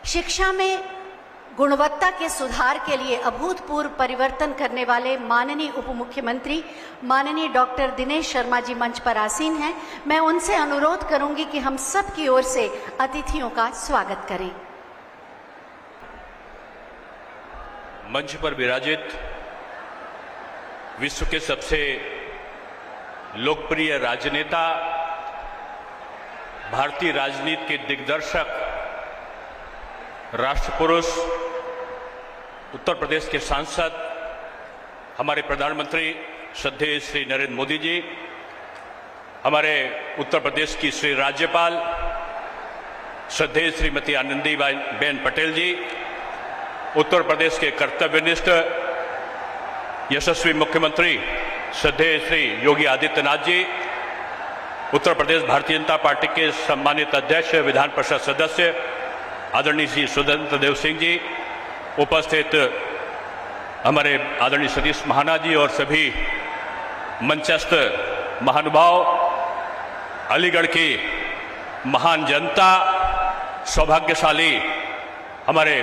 शिक्षा में गुणवत्ता के सुधार के लिए अभूतपूर्व परिवर्तन करने वाले माननीय उप मुख्यमंत्री माननीय डॉक्टर दिनेश शर्मा जी मंच पर आसीन हैं। मैं उनसे अनुरोध करूंगी कि हम सब की ओर से अतिथियों का स्वागत करें। मंच पर विराजित विश्व के सबसे लोकप्रिय राजनेता, भारतीय राजनीति के दिग्दर्शक, राष्ट्रपुरुष, उत्तर प्रदेश के सांसद, हमारे प्रधानमंत्री श्रद्धेय श्री नरेंद्र मोदी जी, हमारे उत्तर प्रदेश की श्री राज्यपाल श्रद्धेय श्रीमती आनंदीबेन पटेल जी, उत्तर प्रदेश के कर्तव्यनिष्ठ यशस्वी मुख्यमंत्री श्रद्धेय श्री योगी आदित्यनाथ जी, उत्तर प्रदेश भारतीय जनता पार्टी के सम्मानित अध्यक्ष, विधान परिषद सदस्य आदरणीय श्री स्वतंत्र देव सिंह जी, उपस्थित हमारे आदरणीय सतीश महाना जी और सभी मंचस्थ महानुभाव, अलीगढ़ की महान जनता, सौभाग्यशाली हमारे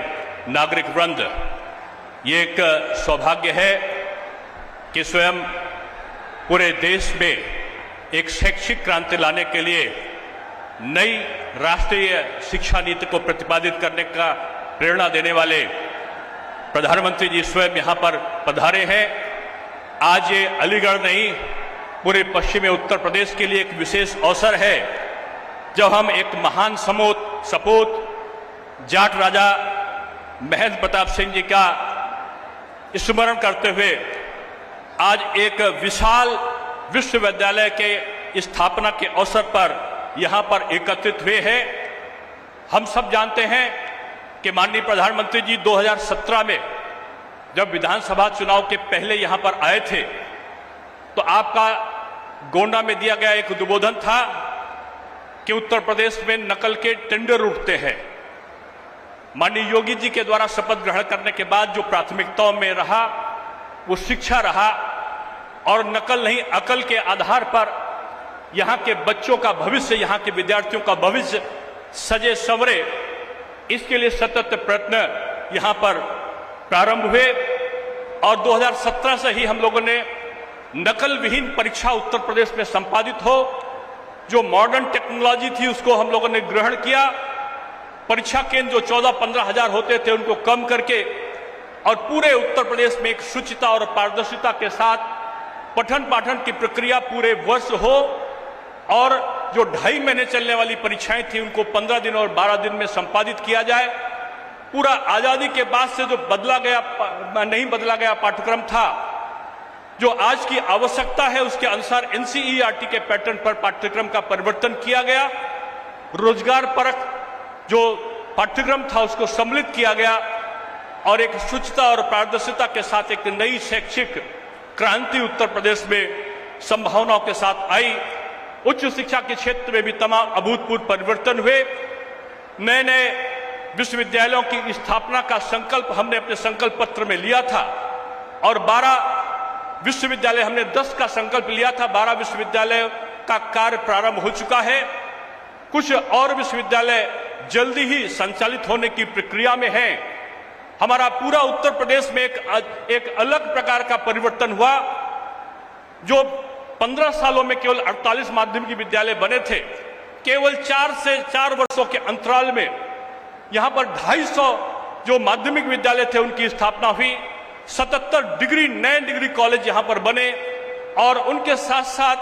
नागरिक वृंद, ये एक सौभाग्य है कि स्वयं पूरे देश में एक शैक्षिक क्रांति लाने के लिए नई राष्ट्रीय शिक्षा नीति को प्रतिपादित करने का प्रेरणा देने वाले प्रधानमंत्री जी स्वयं यहाँ पर पधारे हैं। आज ये अलीगढ़ नहीं, पूरे पश्चिमी उत्तर प्रदेश के लिए एक विशेष अवसर है जब हम एक महान सपूत जाट राजा महेंद्र प्रताप सिंह जी का स्मरण करते हुए आज एक विशाल विश्वविद्यालय के स्थापना के अवसर पर यहाँ पर एकत्रित हुए हैं। हम सब जानते हैं कि माननीय प्रधानमंत्री जी 2017 में जब विधानसभा चुनाव के पहले यहाँ पर आए थे तो आपका गोंडा में दिया गया एक उद्बोधन था कि उत्तर प्रदेश में नकल के टेंडर उठते हैं। माननीय योगी जी के द्वारा शपथ ग्रहण करने के बाद जो प्राथमिकताओं में रहा वो शिक्षा रहा और नकल नहीं अकल के आधार पर यहाँ के बच्चों का भविष्य, यहाँ के विद्यार्थियों का भविष्य सजे संवरे, इसके लिए सतत प्रयत्न यहाँ पर प्रारंभ हुए और 2017 से ही हम लोगों ने नकल विहीन परीक्षा उत्तर प्रदेश में संपादित हो, जो मॉडर्न टेक्नोलॉजी थी उसको हम लोगों ने ग्रहण किया। परीक्षा केंद्र जो 14-15 हजार होते थे उनको कम करके और पूरे उत्तर प्रदेश में एक शुचिता और पारदर्शिता के साथ पठन पाठन की प्रक्रिया पूरे वर्ष हो और जो 2.5 महीने चलने वाली परीक्षाएं थी उनको 15 दिन और 12 दिन में संपादित किया जाए। पूरा आजादी के बाद से जो नहीं बदला गया पाठ्यक्रम था, जो आज की आवश्यकता है उसके अनुसार एनसीईआरटी के पैटर्न पर पाठ्यक्रम का परिवर्तन किया गया। रोजगार परक जो पाठ्यक्रम था उसको सम्मिलित किया गया और एक शुचिता और पारदर्शिता के साथ एक नई शैक्षिक क्रांति उत्तर प्रदेश में संभावनाओं के साथ आई। उच्च शिक्षा के क्षेत्र में भी तमाम अभूतपूर्व परिवर्तन हुए। नए नए विश्वविद्यालयों की स्थापना का संकल्प हमने अपने संकल्प पत्र में लिया था और 12 विश्वविद्यालय, हमने 10 का संकल्प लिया था, 12 विश्वविद्यालय का कार्य प्रारंभ हो चुका है। कुछ और विश्वविद्यालय जल्दी ही संचालित होने की प्रक्रिया में है। हमारा पूरा उत्तर प्रदेश में एक अलग प्रकार का परिवर्तन हुआ। जो 15 सालों में केवल 48 माध्यमिक विद्यालय बने थे, केवल 4 से 4 वर्षों के अंतराल में यहाँ पर 250 जो माध्यमिक विद्यालय थे उनकी स्थापना हुई। 77 नए डिग्री कॉलेज यहाँ पर बने और उनके साथ साथ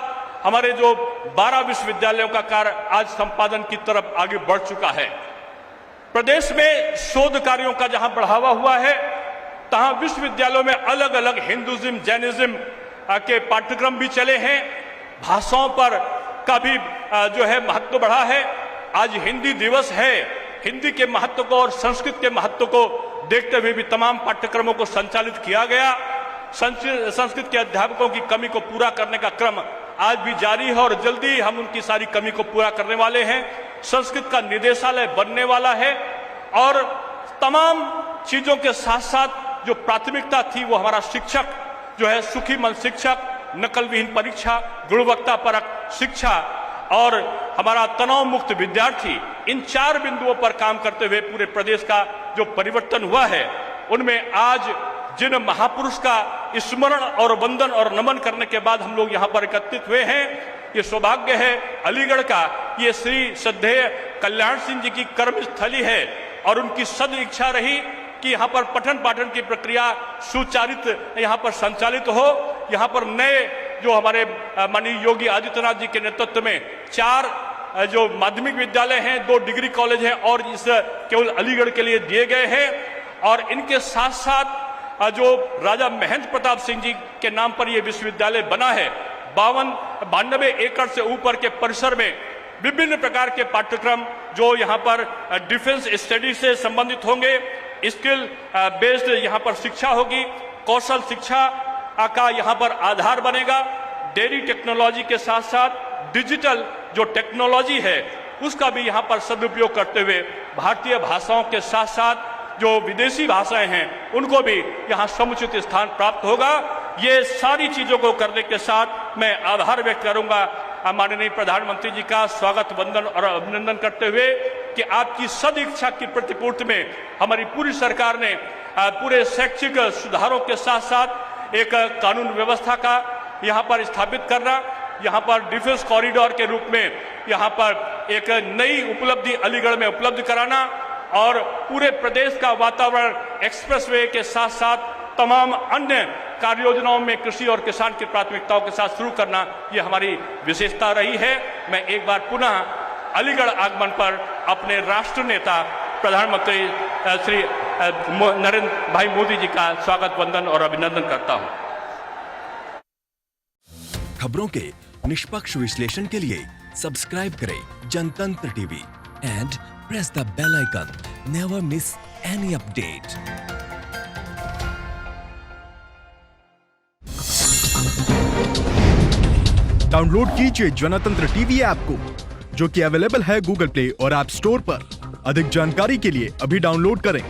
हमारे जो 12 विश्वविद्यालयों का कार्य आज संपादन की तरफ आगे बढ़ चुका है। प्रदेश में शोध कार्यों का जहां बढ़ावा हुआ है, तहां विश्वविद्यालयों में अलग अलग हिंदुइज्म, जैनिज्म के पाठ्यक्रम भी चले हैं। भाषाओं पर का भी जो है महत्व बढ़ा है। आज हिंदी दिवस है, हिंदी के महत्व को और संस्कृत के महत्व को देखते हुए भी तमाम पाठ्यक्रमों को संचालित किया गया। संस्कृत के अध्यापकों की कमी को पूरा करने का क्रम आज भी जारी है और जल्दी हम उनकी सारी कमी को पूरा करने वाले हैं। संस्कृत का निदेशालय बनने वाला है और तमाम चीजों के साथ साथ जो प्राथमिकता थी वो हमारा शिक्षक जो है, सुखी मन शिक्षक, नकल विहीन परीक्षा, गुणवत्ता परक शिक्षा और हमारा तनाव मुक्त विद्यार्थी, इन 4 बिंदुओं पर काम करते हुए पूरे प्रदेश का जो परिवर्तन हुआ है, उनमें आज जिन महापुरुष का स्मरण और वंदन और नमन करने के बाद हम लोग यहाँ पर एकत्रित हुए हैं, ये सौभाग्य है अलीगढ़ का, ये श्री श्रद्धेय कल्याण सिंह जी की कर्म स्थली है और उनकी सद इच्छा रही कि यहाँ पर पठन पाठन की प्रक्रिया सुचारित यहाँ पर संचालित हो। यहाँ पर नए जो हमारे माननीय योगी आदित्यनाथ जी के नेतृत्व में 4 जो माध्यमिक विद्यालय हैं, 2 डिग्री कॉलेज हैं और इस केवल अलीगढ़ के लिए दिए गए हैं। और इनके साथ साथ जो राजा महेंद्र प्रताप सिंह जी के नाम पर यह विश्वविद्यालय बना है, 92 एकड़ से ऊपर के परिसर में विभिन्न प्रकार के पाठ्यक्रम जो यहाँ पर डिफेंस स्टडी से संबंधित होंगे, स्किल बेस्ड यहाँ पर शिक्षा होगी, कौशल शिक्षा का यहाँ पर आधार बनेगा। डेयरी टेक्नोलॉजी के साथ साथ डिजिटल जो टेक्नोलॉजी है उसका भी यहाँ पर सदुपयोग करते हुए भारतीय भाषाओं के साथ साथ जो विदेशी भाषाएं हैं उनको भी यहाँ समुचित स्थान प्राप्त होगा। ये सारी चीजों को करने के साथ मैं आभार व्यक्त करूंगा माननीय प्रधानमंत्री जी का, स्वागत वंदन और अभिनंदन करते हुए कि आपकी सद इच्छा की प्रतिपूर्ति में हमारी पूरी सरकार ने पूरे शैक्षिक सुधारों के साथ साथ एक कानून व्यवस्था का यहाँ पर स्थापित करना, यहाँ पर डिफेंस कॉरिडोर के रूप में यहाँ पर एक नई उपलब्धि अलीगढ़ में उपलब्ध कराना और पूरे प्रदेश का वातावरण एक्सप्रेसवे के साथ साथ तमाम अन्य कार्य योजनाओं में कृषि और किसान की प्राथमिकताओं के साथ शुरू करना, ये हमारी विशेषता रही है। मैं एक बार पुनः अलीगढ़ आगमन पर अपने राष्ट्र नेता प्रधानमंत्री श्री नरेंद्र भाई मोदी जी का स्वागत वंदन और अभिनंदन करता हूं। खबरों के निष्पक्ष विश्लेषण के लिए सब्सक्राइब करें जनतंत्र TV and press the bell icon. Never miss any update. Download कीजिए जनतंत्र टीवी ऐप को, जो कि अवेलेबल है गूगल प्ले और ऐप स्टोर पर। अधिक जानकारी के लिए अभी डाउनलोड करें।